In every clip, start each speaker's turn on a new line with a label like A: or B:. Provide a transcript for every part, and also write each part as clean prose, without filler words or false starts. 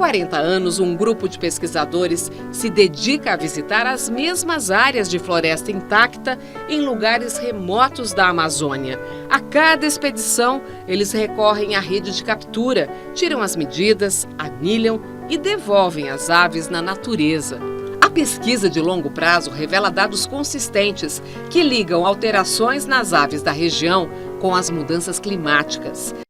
A: 40 anos, um grupo de pesquisadores se dedica a visitar as mesmas áreas de floresta intacta em lugares remotos da Amazônia. A cada expedição, eles recorrem à rede de captura, tiram as medidas, anilham e devolvem as aves na natureza. A pesquisa de longo prazo revela dados consistentes que ligam alterações nas aves da região com as mudanças climáticas. –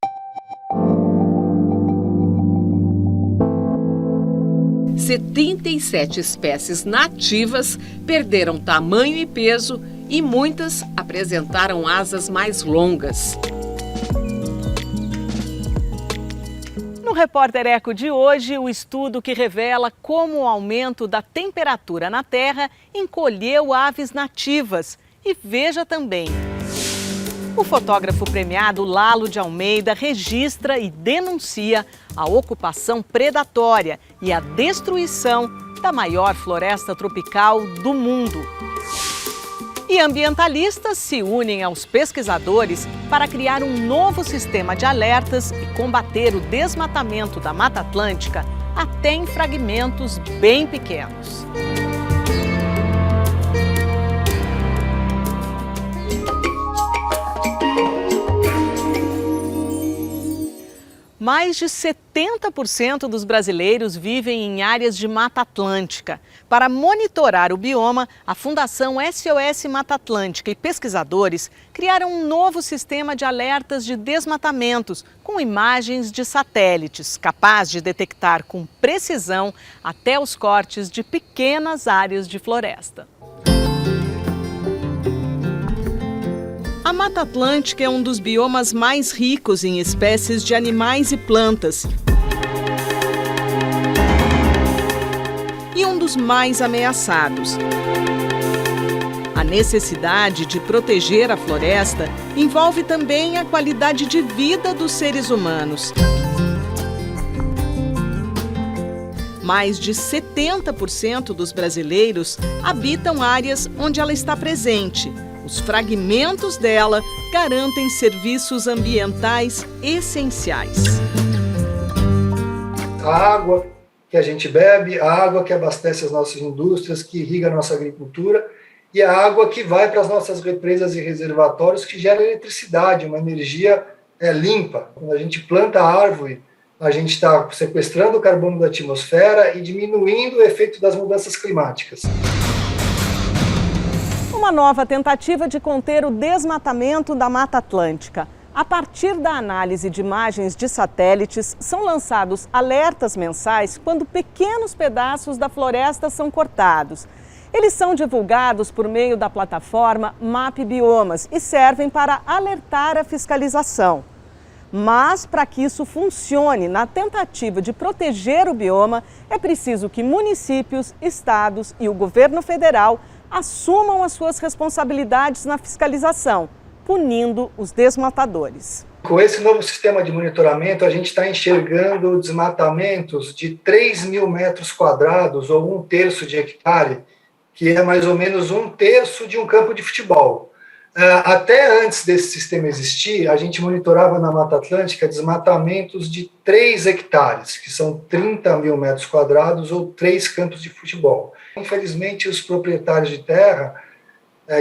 A: 77 espécies nativas perderam tamanho e peso e muitas apresentaram asas mais longas.
B: No Repórter Eco de hoje, o estudo que revela como o aumento da temperatura na Terra encolheu aves nativas. E veja também. O fotógrafo premiado Lalo de Almeida registra e denuncia a ocupação predatória e a destruição da maior floresta tropical do mundo. E ambientalistas se unem aos pesquisadores para criar um novo sistema de alertas e combater o desmatamento da Mata Atlântica até em fragmentos bem pequenos. Mais de 70% dos brasileiros vivem em áreas de Mata Atlântica. Para monitorar o bioma, a Fundação SOS Mata Atlântica e pesquisadores criaram um novo sistema de alertas de desmatamentos com imagens de satélites, capaz de detectar com precisão até os cortes de pequenas áreas de floresta. A Mata Atlântica é um dos biomas mais ricos em espécies de animais e plantas. E um dos mais ameaçados. A necessidade de proteger a floresta envolve também a qualidade de vida dos seres humanos. Mais de 70% dos brasileiros habitam áreas onde ela está presente. Os fragmentos dela garantem serviços ambientais essenciais.
C: A água que a gente bebe, a água que abastece as nossas indústrias, que irriga a nossa agricultura, e a água que vai para as nossas represas e reservatórios, que gera eletricidade, uma energia limpa. Quando a gente planta a árvore, a gente está sequestrando o carbono da atmosfera e diminuindo o efeito das mudanças climáticas.
B: Uma nova tentativa de conter o desmatamento da Mata Atlântica. A partir da análise de imagens de satélites, são lançados alertas mensais quando pequenos pedaços da floresta são cortados. Eles são divulgados por meio da plataforma Map Biomas e servem para alertar a fiscalização. Mas, para que isso funcione na tentativa de proteger o bioma, é preciso que municípios, estados e o governo federal assumam as suas responsabilidades na fiscalização, punindo os desmatadores.
C: Com esse novo sistema de monitoramento, a gente está enxergando desmatamentos de 3.000 metros quadrados, ou 1/3 de hectare, que é mais ou menos 1/3 de um campo de futebol. Até antes desse sistema existir, a gente monitorava na Mata Atlântica desmatamentos de 3 hectares, que são 30.000 metros quadrados ou 3 campos de futebol. Infelizmente, os proprietários de terra,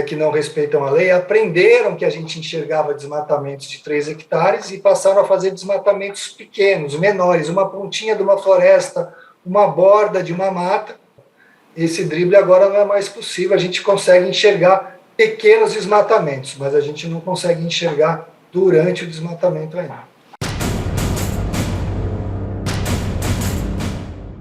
C: que não respeitam a lei, aprenderam que a gente enxergava desmatamentos de 3 hectares e passaram a fazer desmatamentos pequenos, menores, uma pontinha de uma floresta, uma borda de uma mata. Esse drible agora não é mais possível, a gente consegue enxergar pequenos desmatamentos, mas a gente não consegue enxergar durante o desmatamento ainda.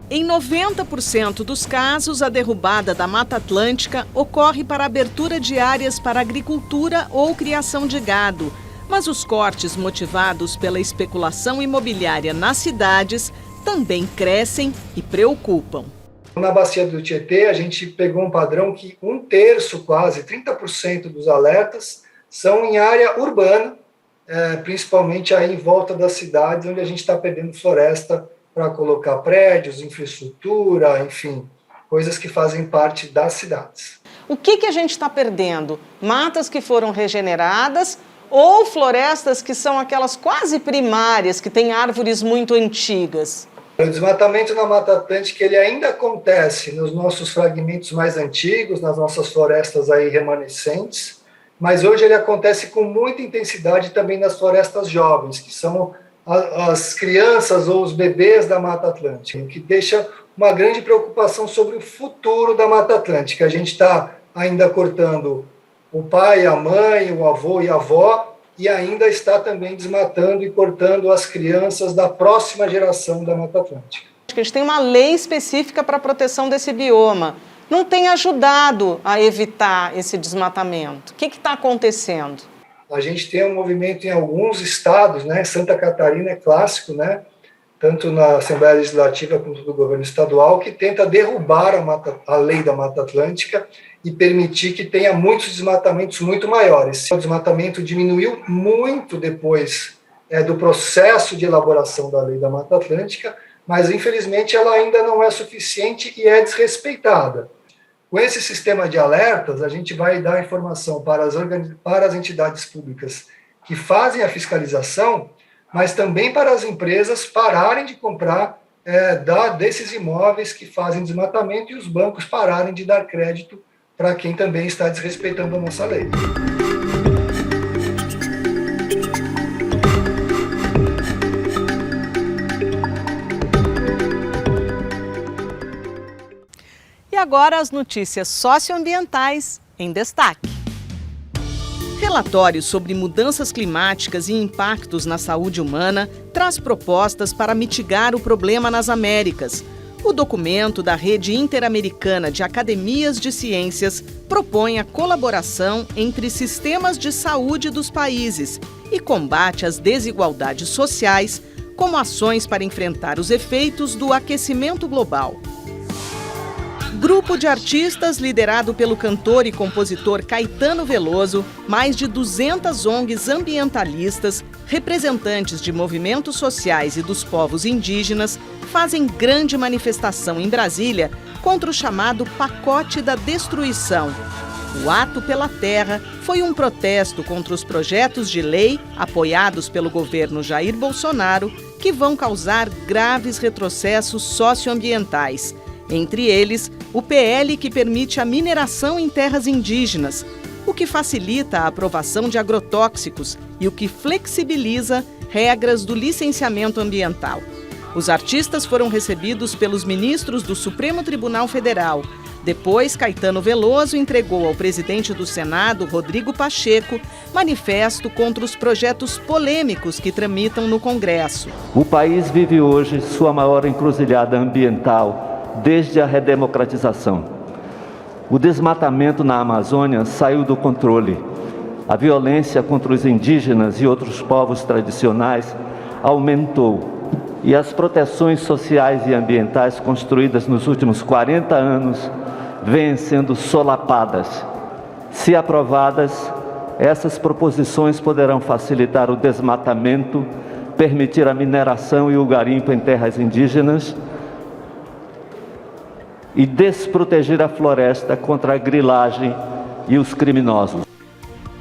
B: Em 90% dos casos, a derrubada da Mata Atlântica ocorre para abertura de áreas para agricultura ou criação de gado. Mas os cortes motivados pela especulação imobiliária nas cidades também crescem e preocupam.
C: Na bacia do Tietê, a gente pegou um padrão que 1/3, quase 30% dos alertas são em área urbana, principalmente aí em volta das cidades, onde a gente está perdendo floresta para colocar prédios, infraestrutura, enfim, coisas que fazem parte das cidades.
B: O que a gente está perdendo? Matas que foram regeneradas ou florestas que são aquelas quase primárias, que têm árvores muito antigas?
C: O desmatamento na Mata Atlântica ele ainda acontece nos nossos fragmentos mais antigos, nas nossas florestas aí remanescentes, mas hoje ele acontece com muita intensidade também nas florestas jovens, que são as crianças ou os bebês da Mata Atlântica, o que deixa uma grande preocupação sobre o futuro da Mata Atlântica. A gente está ainda cortando o pai, a mãe, o avô e a avó, e ainda está também desmatando e cortando as crianças da próxima geração da Mata Atlântica.
B: A gente tem uma lei específica para a proteção desse bioma. Não tem ajudado a evitar esse desmatamento. O que está acontecendo?
C: A gente tem um movimento em alguns estados, né? Santa Catarina é clássico, né? Tanto na Assembleia Legislativa quanto no governo estadual, que tenta derrubar a lei da Mata Atlântica e permitir que tenha muitos desmatamentos muito maiores. O desmatamento diminuiu muito depois do processo de elaboração da lei da Mata Atlântica, mas infelizmente ela ainda não é suficiente e é desrespeitada. Com esse sistema de alertas, a gente vai dar informação para as entidades públicas que fazem a fiscalização, mas também para as empresas pararem de comprar desses imóveis que fazem desmatamento e os bancos pararem de dar crédito para quem também está desrespeitando a nossa lei.
B: E agora as notícias socioambientais em destaque. Relatório sobre mudanças climáticas e impactos na saúde humana traz propostas para mitigar o problema nas Américas. O documento da Rede Interamericana de Academias de Ciências propõe a colaboração entre sistemas de saúde dos países e combate às desigualdades sociais, como ações para enfrentar os efeitos do aquecimento global. Grupo de artistas liderado pelo cantor e compositor Caetano Veloso, mais de 200 ONGs ambientalistas, representantes de movimentos sociais e dos povos indígenas, fazem grande manifestação em Brasília contra o chamado Pacote da Destruição. O Ato pela Terra foi um protesto contra os projetos de lei apoiados pelo governo Jair Bolsonaro que vão causar graves retrocessos socioambientais. Entre eles, o PL que permite a mineração em terras indígenas, o que facilita a aprovação de agrotóxicos e o que flexibiliza regras do licenciamento ambiental. Os artistas foram recebidos pelos ministros do Supremo Tribunal Federal. Depois, Caetano Veloso entregou ao presidente do Senado, Rodrigo Pacheco, manifesto contra os projetos polêmicos que tramitam no Congresso.
D: O país vive hoje sua maior encruzilhada ambiental desde a redemocratização. O desmatamento na Amazônia saiu do controle. A violência contra os indígenas e outros povos tradicionais aumentou. E as proteções sociais e ambientais construídas nos últimos 40 anos vêm sendo solapadas. Se aprovadas, essas proposições poderão facilitar o desmatamento, permitir a mineração e o garimpo em terras indígenas e desproteger a floresta contra a grilagem e os criminosos.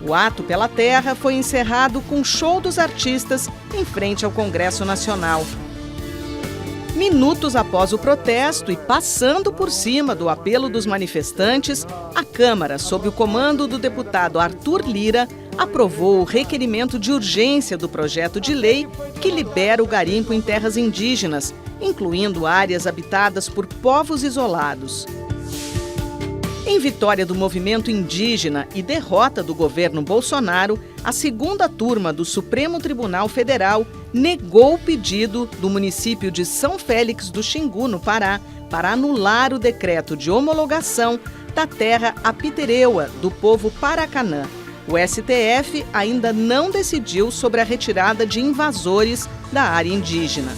B: O Ato pela Terra foi encerrado com show dos artistas em frente ao Congresso Nacional. Minutos após o protesto e passando por cima do apelo dos manifestantes, a Câmara, sob o comando do deputado Arthur Lira, aprovou o requerimento de urgência do projeto de lei que libera o garimpo em terras indígenas, incluindo áreas habitadas por povos isolados. Em vitória do movimento indígena e derrota do governo Bolsonaro, a segunda turma do Supremo Tribunal Federal negou o pedido do município de São Félix do Xingu, no Pará, para anular o decreto de homologação da terra Apitereua, do povo Paracanã. O STF ainda não decidiu sobre a retirada de invasores da área indígena.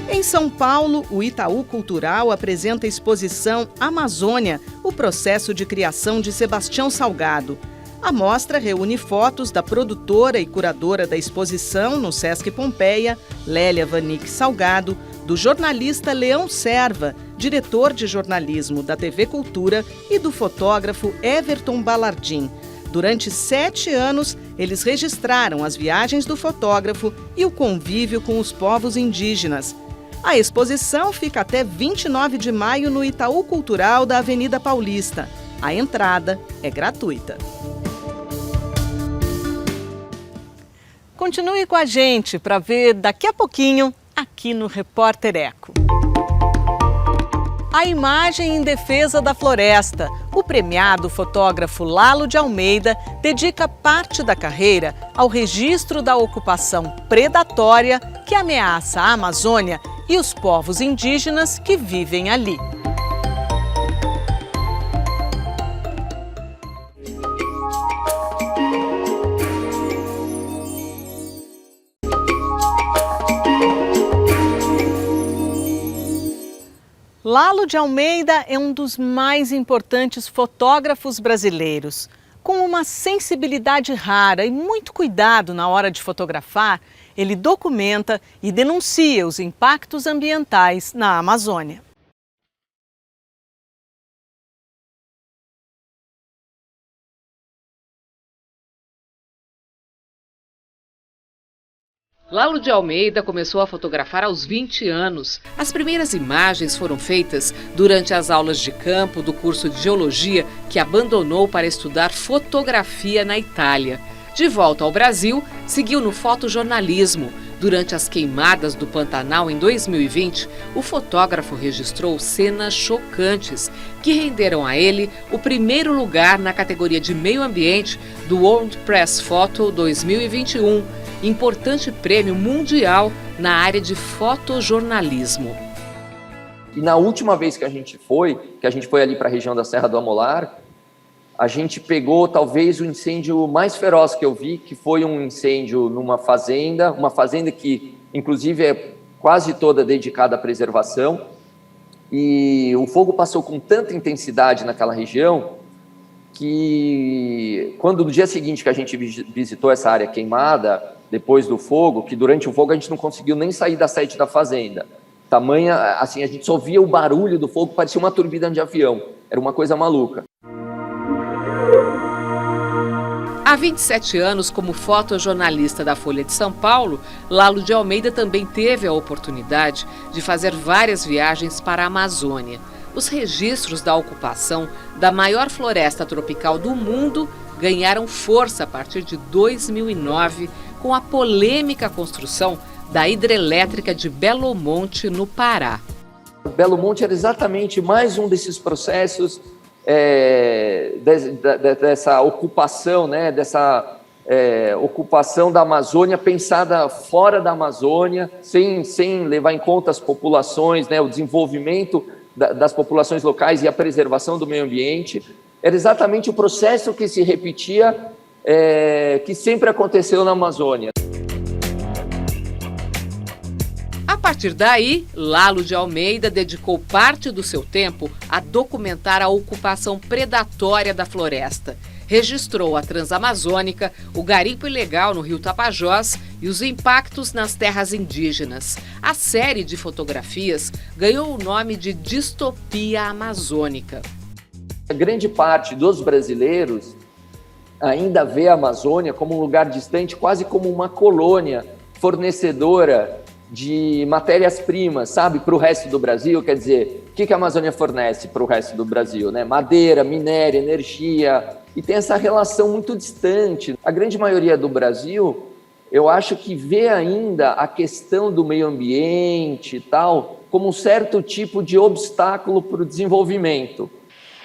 B: Em São Paulo, o Itaú Cultural apresenta a exposição Amazônia, o processo de criação de Sebastião Salgado. A mostra reúne fotos da produtora e curadora da exposição no Sesc Pompeia, Lélia Vanik Salgado, do jornalista Leão Serva, diretor de jornalismo da TV Cultura, e do fotógrafo Everton Balardim. Durante 7 anos, eles registraram as viagens do fotógrafo e o convívio com os povos indígenas. A exposição fica até 29 de maio no Itaú Cultural da Avenida Paulista. A entrada é gratuita. Continue com a gente para ver daqui a pouquinho aqui no Repórter Eco. A imagem em defesa da floresta. O premiado fotógrafo Lalo de Almeida dedica parte da carreira ao registro da ocupação predatória que ameaça a Amazônia e os povos indígenas que vivem ali. Lalo de Almeida é um dos mais importantes fotógrafos brasileiros. Com uma sensibilidade rara e muito cuidado na hora de fotografar, ele documenta e denuncia os impactos ambientais na Amazônia.
A: Lalo de Almeida começou a fotografar aos 20 anos. As primeiras imagens foram feitas durante as aulas de campo do curso de Geologia, que abandonou para estudar fotografia na Itália. De volta ao Brasil, seguiu no fotojornalismo. Durante as queimadas do Pantanal em 2020, o fotógrafo registrou cenas chocantes que renderam a ele o primeiro lugar na categoria de meio ambiente do World Press Photo 2021, importante prêmio mundial na área de fotojornalismo.
E: E na última vez que a gente foi ali para a região da Serra do Amolar, a gente pegou talvez o incêndio mais feroz que eu vi, que foi um incêndio numa fazenda, uma fazenda que inclusive é quase toda dedicada à preservação, e o fogo passou com tanta intensidade naquela região que quando no dia seguinte que a gente visitou essa área queimada, depois do fogo, que durante o fogo a gente não conseguiu nem sair da sede da fazenda. Tamanha, assim, a gente só via o barulho do fogo, parecia uma turbina de avião, era uma coisa maluca.
A: Há 27 anos, como fotojornalista da Folha de São Paulo, Lalo de Almeida também teve a oportunidade de fazer várias viagens para a Amazônia. Os registros da ocupação da maior floresta tropical do mundo ganharam força a partir de 2009, com a polêmica construção da hidrelétrica de Belo Monte, no Pará.
E: Belo Monte era exatamente mais um desses processos dessa ocupação, né, ocupação da Amazônia pensada fora da Amazônia, sem levar em conta as populações, né, o desenvolvimento das populações locais e a preservação do meio ambiente. Era exatamente o processo que se repetia, que sempre aconteceu na Amazônia.
A: A partir daí, Lalo de Almeida dedicou parte do seu tempo a documentar a ocupação predatória da floresta. Registrou a Transamazônica, o garimpo ilegal no Rio Tapajós e os impactos nas terras indígenas. A série de fotografias ganhou o nome de Distopia Amazônica.
E: A grande parte dos brasileiros ainda vê a Amazônia como um lugar distante, quase como uma colônia fornecedora de matérias-primas, sabe, para o resto do Brasil. Quer dizer, o que a Amazônia fornece para o resto do Brasil, né? Madeira, minério, energia, e tem essa relação muito distante. A grande maioria do Brasil, eu acho que vê ainda a questão do meio ambiente e tal como um certo tipo de obstáculo para o desenvolvimento.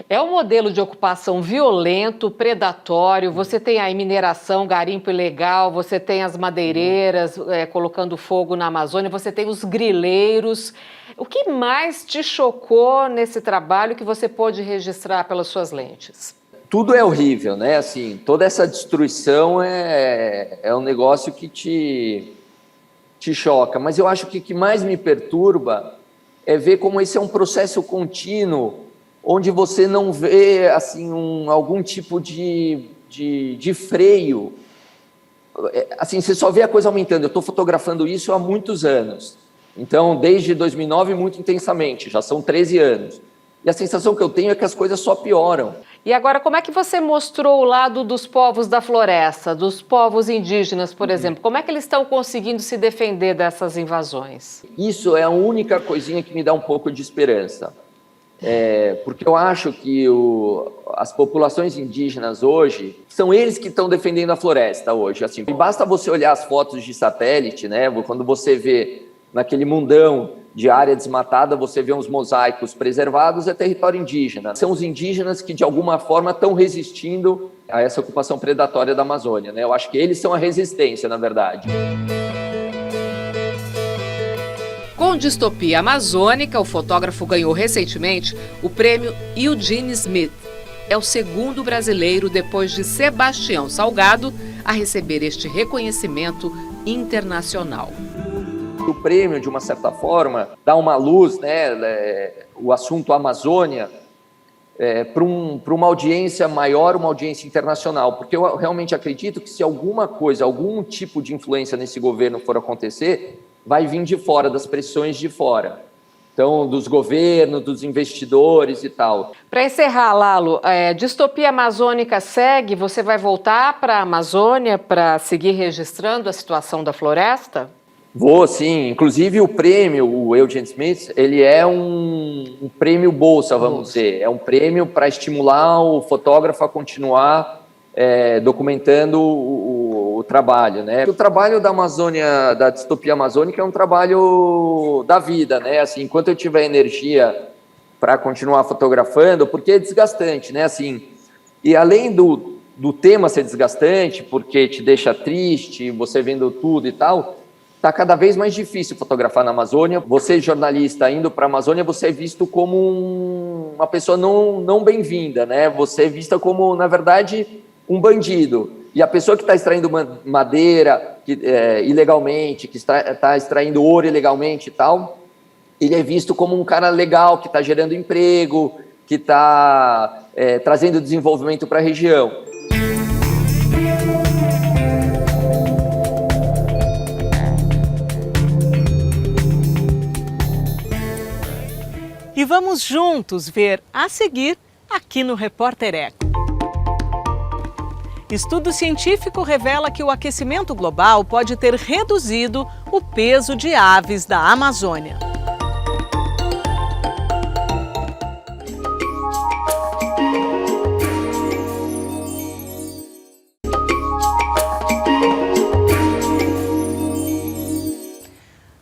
A: É um modelo de ocupação violento, predatório. Você tem aí mineração, garimpo ilegal, você tem as madeireiras colocando fogo na Amazônia, você tem os grileiros. O que mais te chocou nesse trabalho que você pôde registrar pelas suas lentes?
E: Tudo é horrível, né? Assim, toda essa destruição é um negócio que te choca. Mas eu acho que o que mais me perturba é ver como esse é um processo contínuo, onde você não vê assim, algum tipo de freio. Assim, você só vê a coisa aumentando. Eu estou fotografando isso há muitos anos. Então, desde 2009, muito intensamente. Já são 13 anos. E a sensação que eu tenho é que as coisas só pioram.
A: E agora, como é que você mostrou o lado dos povos da floresta, dos povos indígenas, por exemplo? Como é que eles estão conseguindo se defender dessas invasões?
E: Isso é a única coisinha que me dá um pouco de esperança. Porque eu acho que as populações indígenas hoje, são eles que estão defendendo a floresta hoje. Assim, basta você olhar as fotos de satélite, né? Quando você vê naquele mundão de área desmatada, você vê uns mosaicos preservados, é território indígena. São os indígenas que, de alguma forma, estão resistindo a essa ocupação predatória da Amazônia, né? Eu acho que eles são a resistência, na verdade.
A: Com Distopia Amazônica, o fotógrafo ganhou recentemente o prêmio Eugene Smith. É o segundo brasileiro, depois de Sebastião Salgado, a receber este reconhecimento internacional.
E: O prêmio, de uma certa forma, dá uma luz, né, o assunto Amazônia, para uma audiência maior, uma audiência internacional, porque eu realmente acredito que se alguma coisa, algum tipo de influência nesse governo for acontecer, vai vir de fora, das pressões de fora. Então, dos governos, dos investidores e tal.
A: Para encerrar, Lalo, Distopia Amazônica segue? Você vai voltar para a Amazônia para seguir registrando a situação da floresta?
E: Vou, sim. Inclusive, o prêmio, o Eugene Smith, ele é um prêmio bolsa, vamos dizer. É um prêmio para estimular o fotógrafo a continuar documentando o trabalho, né? O trabalho da Amazônia, da Distopia Amazônica, é um trabalho da vida, né? Assim, enquanto eu tiver energia para continuar fotografando, porque é desgastante, né? Assim, e além do tema ser desgastante, porque te deixa triste, você vendo tudo e tal, está cada vez mais difícil fotografar na Amazônia. Você, jornalista, indo para a Amazônia, você é visto como uma pessoa não bem-vinda, né? Você é vista como, na verdade, um bandido. E a pessoa que está extraindo madeira ilegalmente, que está extraindo ouro ilegalmente e tal, ele é visto como um cara legal, que está gerando emprego, que está trazendo desenvolvimento para a região.
B: E vamos juntos ver a seguir aqui no Repórter Eco. Estudo científico revela que o aquecimento global pode ter reduzido o peso de aves da Amazônia.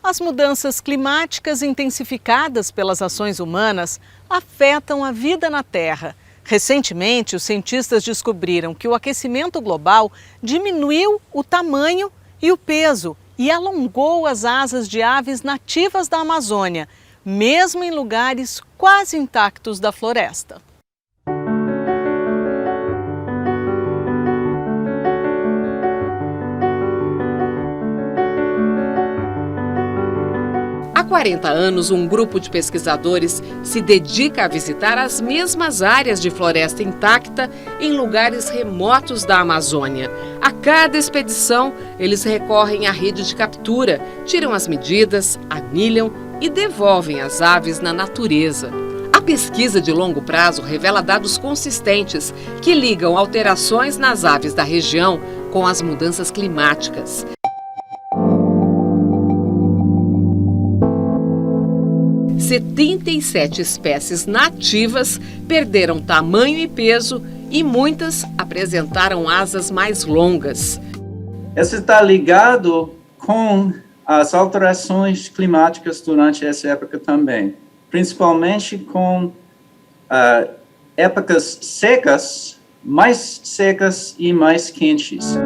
B: As mudanças climáticas intensificadas pelas ações humanas afetam a vida na Terra. Recentemente, os cientistas descobriram que o aquecimento global diminuiu o tamanho e o peso e alongou as asas de aves nativas da Amazônia, mesmo em lugares quase intactos da floresta.
A: Há 40 anos, um grupo de pesquisadores se dedica a visitar as mesmas áreas de floresta intacta em lugares remotos da Amazônia. A cada expedição, eles recorrem à rede de captura, tiram as medidas, anilham e devolvem as aves na natureza. A pesquisa de longo prazo revela dados consistentes que ligam alterações nas aves da região com as mudanças climáticas. 77 espécies nativas perderam tamanho e peso e muitas apresentaram asas mais longas.
F: Isso está ligado com as alterações climáticas durante essa época também, principalmente com épocas secas, mais secas e mais quentes.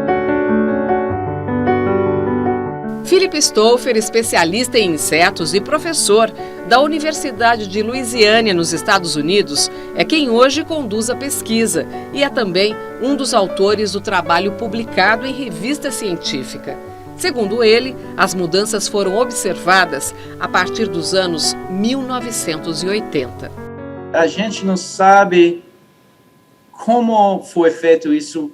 A: Philip Stauffer, especialista em insetos e professor da Universidade de Louisiana, nos Estados Unidos, é quem hoje conduz a pesquisa e é também um dos autores do trabalho publicado em revista científica. Segundo ele, as mudanças foram observadas a partir dos anos 1980.
F: A gente não sabe como foi feito isso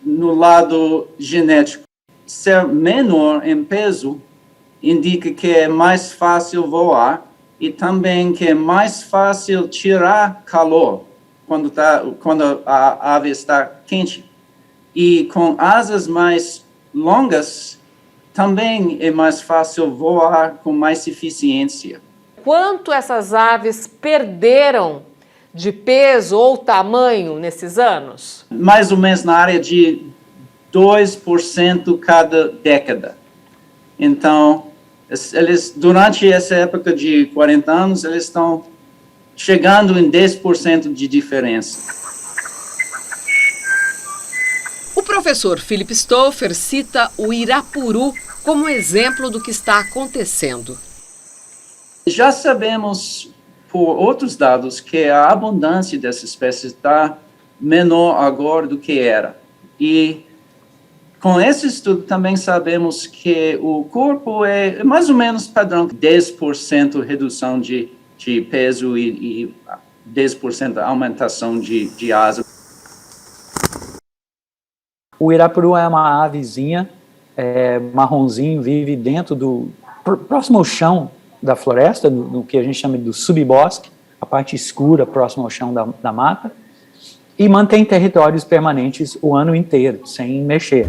F: no lado genético. Ser menor em peso indica que é mais fácil voar e também que é mais fácil tirar calor. quando a ave está quente. E com asas mais longas, também é mais fácil voar com mais eficiência.
A: Quanto essas aves perderam de peso ou tamanho nesses anos?
F: Mais ou menos na área de 2% cada década. Então, eles, durante essa época de 40 anos, eles estão chegando em 10% de diferença.
A: O professor Philip Stauffer cita o Irapuru como exemplo do que está acontecendo.
F: Já sabemos, por outros dados, que a abundância dessa espécie está menor agora do que era. E com esse estudo também sabemos que o corpo é mais ou menos padrão, 10% redução de peso e 10% aumentação de asa.
G: O Irapuru é uma avezinha, marronzinho, vive dentro próximo ao chão da floresta, no que a gente chama do subbosque, a parte escura próximo ao chão da mata, e mantém territórios permanentes o ano inteiro, sem mexer.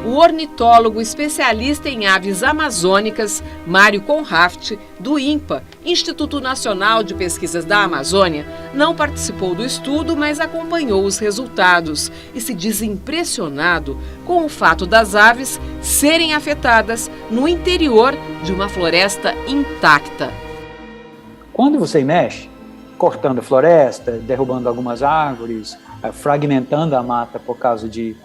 A: O ornitólogo especialista em aves amazônicas, Mário Conraft, do INPA, Instituto Nacional de Pesquisas da Amazônia, não participou do estudo, mas acompanhou os resultados e se diz impressionado com o fato das aves serem afetadas no interior de uma floresta intacta.
G: Quando você mexe, cortando a floresta, derrubando algumas árvores, fragmentando a mata por causa de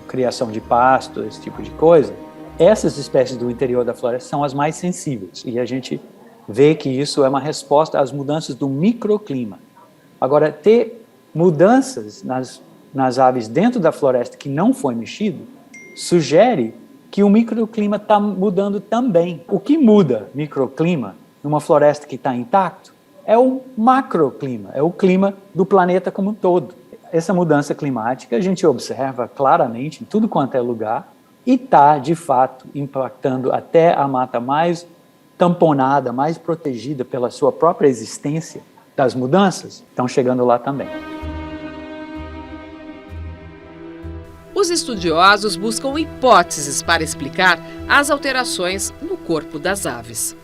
G: criação de pasto, esse tipo de coisa, essas espécies do interior da floresta são as mais sensíveis, e a gente vê que isso é uma resposta às mudanças do microclima. Agora, ter mudanças nas aves dentro da floresta que não foi mexido, sugere que o microclima está mudando também. O que muda microclima numa floresta que está intacto é o macroclima, é o clima do planeta como um todo. Essa mudança climática a gente observa claramente em tudo quanto é lugar e está, de fato, impactando até a mata mais tamponada, mais protegida pela sua própria existência das mudanças, estão chegando lá também.
A: Os estudiosos buscam hipóteses para explicar as alterações no corpo das aves.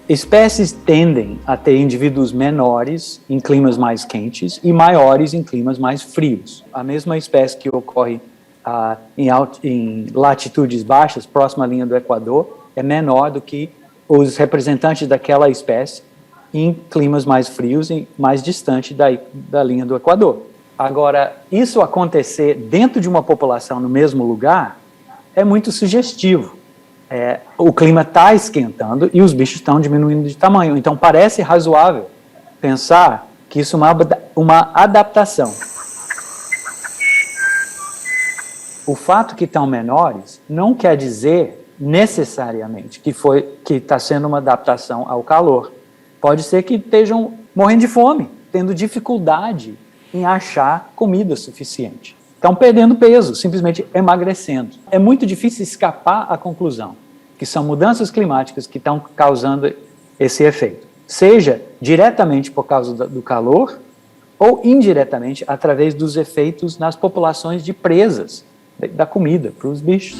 G: Espécies tendem a ter indivíduos menores em climas mais quentes e maiores em climas mais frios. A mesma espécie que ocorre em latitudes baixas, próxima à linha do Equador, é menor do que os representantes daquela espécie em climas mais frios e mais distante da linha do Equador. Agora, isso acontecer dentro de uma população no mesmo lugar é muito sugestivo. O clima está esquentando e os bichos estão diminuindo de tamanho. Então, parece razoável pensar que isso é uma adaptação. O fato que estão menores não quer dizer necessariamente que está sendo uma adaptação ao calor. Pode ser que estejam morrendo de fome, tendo dificuldade em achar comida suficiente. Estão perdendo peso, simplesmente emagrecendo. É muito difícil escapar à conclusão que são mudanças climáticas que estão causando esse efeito. Seja diretamente por causa do calor ou indiretamente através dos efeitos nas populações de presas da comida para os bichos.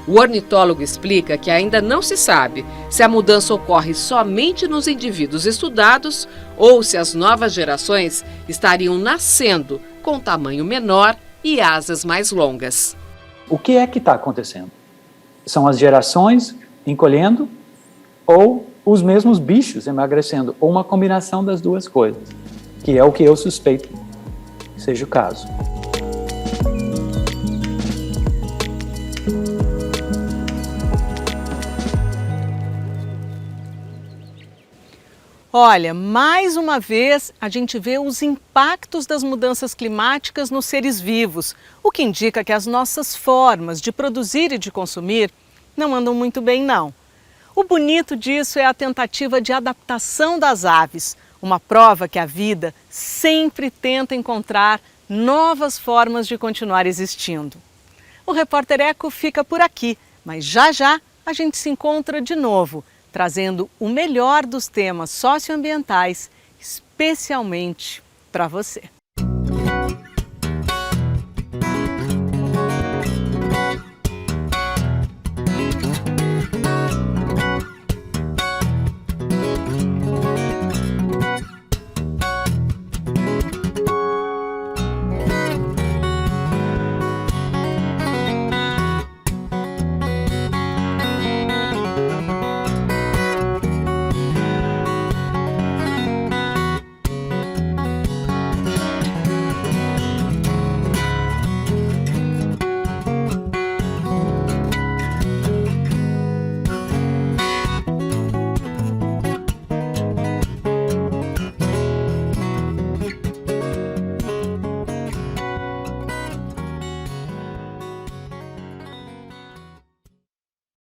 A: O ornitólogo explica que ainda não se sabe se a mudança ocorre somente nos indivíduos estudados ou se as novas gerações estariam nascendo com tamanho menor e asas mais longas.
G: O que é que está acontecendo? São as gerações encolhendo ou os mesmos bichos emagrecendo, ou uma combinação das duas coisas, que é o que eu suspeito que seja o caso.
B: Olha, mais uma vez a gente vê os impactos das mudanças climáticas nos seres vivos, o que indica que as nossas formas de produzir e de consumir não andam muito bem, não. O bonito disso é a tentativa de adaptação das aves, uma prova que a vida sempre tenta encontrar novas formas de continuar existindo. O Repórter Eco fica por aqui, mas já já a gente se encontra de novo trazendo o melhor dos temas socioambientais, especialmente para você.